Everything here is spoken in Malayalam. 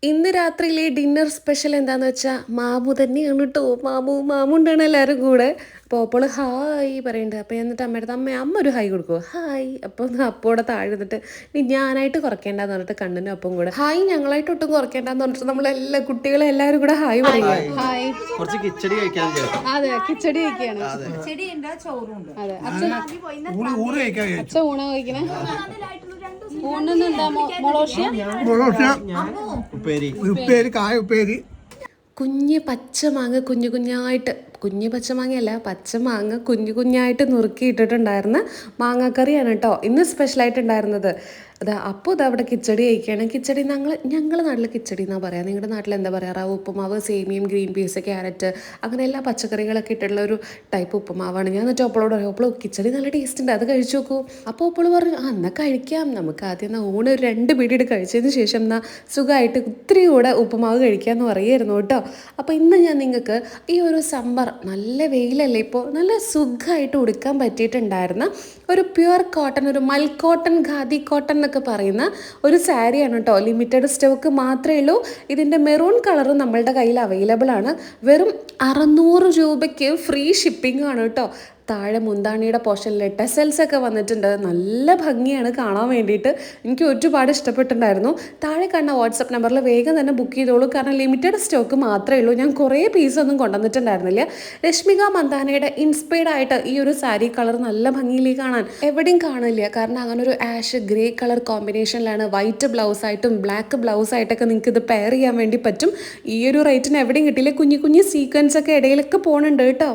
ഇന്ന് രാത്രിയിലെ ഡിന്നർ സ്പെഷ്യൽ എന്താന്ന് വെച്ചാൽ മാമു തന്നെയാണ് കേട്ടോ. മാമുണ്ടാണ് എല്ലാവരും കൂടെ. അപ്പോൾ ഹായ് പറയുന്നുണ്ട്. അപ്പോൾ എന്നിട്ട് അമ്മയുടെ അമ്മ ഒരു ഹായ് കൊടുക്കുമോ, ഹായ്. അപ്പോൾ അപ്പോടെ താഴെ നിന്നിട്ട് ഇനി ഞാനായിട്ട് കുറയ്ക്കേണ്ടെന്ന് പറഞ്ഞിട്ട് കണ്ണിനും അപ്പം കൂടെ ഹായ് ഞങ്ങളായിട്ട് ഒട്ടും കുറയ്ക്കേണ്ടെന്ന് പറഞ്ഞിട്ട് നമ്മളെല്ലാ കുട്ടികളും എല്ലാവരും കൂടെ ഹായ് പറയുക. ഹായ്. കുറച്ച് കിച്ചടി കഴിക്കാൻ. അതെ, കിച്ചടി കഴിക്കുകയാണ്. അതെ, അച്ഛൻ ഊണ് കഴിക്കണേ. ഊണിന് എന്താ ഉപ്പേരി കായ ഉപ്പേരി. കുഞ്ഞ് പച്ചമാങ്ങ കുഞ്ഞായിട്ട്, കുഞ്ഞ് പച്ചമാങ്ങയല്ല, പച്ചമാങ്ങ കുഞ്ഞായിട്ട് നുറുക്കിയിട്ടിട്ടുണ്ടായിരുന്ന മാങ്ങാക്കറിയാണ് കേട്ടോ ഇന്ന് സ്പെഷ്യലായിട്ടുണ്ടായിരുന്നത്. അതാ അപ്പോൾ അവിടെ കിച്ചടി കഴിക്കുകയാണ്. കിച്ചടി ഞങ്ങളുടെ നാട്ടിൽ കിച്ചടി എന്നാണ് പറയുക. നിങ്ങളുടെ നാട്ടിൽ എന്താ പറയുക? ഉപ്പുമാവ്, സേമിയം, ഗ്രീൻ പീസ്, ക്യാരറ്റ്, അങ്ങനെ എല്ലാ പച്ചക്കറികളൊക്കെ ഇട്ടുള്ള ഒരു ടൈപ്പ് ഉപ്പുമാവാണ്. ഞാൻ എന്നിട്ട് ഒപ്പളോട് പറയും, ഒപ്പളോ കിച്ചടി നല്ല ടേസ്റ്റ് ഉണ്ട്, അത് കഴിച്ചു നോക്കൂ. അപ്പോൾ ഒപ്പള് പറഞ്ഞു എന്നാൽ കഴിക്കാം, നമുക്ക് ആദ്യം എന്നാൽ ഊണ് ഒരു 2 പീരീഡ് കഴിച്ചതിന് ശേഷം എന്നാൽ സുഖമായിട്ട് ഇത്തിരി കൂടെ ഉപ്പുമാവ് കഴിക്കാമെന്ന് പറയുമായിരുന്നു കേട്ടോ. അപ്പോൾ ഇന്ന് ഞാൻ നിങ്ങൾക്ക് ഈ ഒരു സമ്മർ, നല്ല വെയിലല്ലേ ഇപ്പോൾ, നല്ല സുഖമായിട്ട് ഉടുക്കാൻ പറ്റിയിട്ടുണ്ടായിരുന്ന ഒരു പ്യുവർ കോട്ടൺ, ഒരു മൽ കോട്ടൺ, ഖാദി കോട്ടൺ എന്നൊക്കെ പറയുന്ന ഒരു സാരിയാണ് കേട്ടോ. ലിമിറ്റഡ് സ്റ്റോക്ക് മാത്രമേ ഉള്ളൂ. ഇതിൻ്റെ മെറൂൺ കളറും നമ്മളുടെ കയ്യിൽ അവൈലബിൾ ആണ്. വെറും 600 രൂപയ്ക്ക് ഫ്രീ ഷിപ്പിംഗ് ആണ് കേട്ടോ. താഴെ മുന്താണിയുടെ പോർഷനിൽ ടെസൽസ് ഒക്കെ വന്നിട്ടുണ്ട്. നല്ല ഭംഗിയാണ് കാണാൻ വേണ്ടിയിട്ട്. എനിക്ക് ഒരുപാട് ഇഷ്ടപ്പെട്ടിട്ടുണ്ടായിരുന്നു. താഴെ കണ്ട വാട്സപ്പ് നമ്പറിൽ വേഗം തന്നെ ബുക്ക് ചെയ്തോളൂ. കാരണം ലിമിറ്റഡ് സ്റ്റോക്ക് മാത്രമേ ഉള്ളൂ. ഞാൻ കുറേ പീസൊന്നും കൊണ്ടുവന്നിട്ടുണ്ടായിരുന്നില്ല. രശ്മിക മന്ദാനയുടെ ഇൻസ്പയർഡ് ആയിട്ട് ഈ ഒരു സാരി കളർ നല്ല ഭംഗിയിലേക്ക് കാണാൻ എവിടെയും കാണില്ല. കാരണം അങ്ങനെ ഒരു ആഷ് ഗ്രേ കളർ കോമ്പിനേഷനിലാണ് വൈറ്റ് ബ്ലൗസായിട്ടും ബ്ലാക്ക് ബ്ലൗസായിട്ടൊക്കെ നിങ്ങൾക്ക് ഇത് പെയർ ചെയ്യാൻ വേണ്ടി പറ്റും. ഈ ഒരു റേറ്റിന് എവിടെയും കിട്ടിയില്ല. കുഞ്ഞു സീക്വൻസ് ഒക്കെ ഇടയിലൊക്കെ പോകുന്നുണ്ട് കേട്ടോ.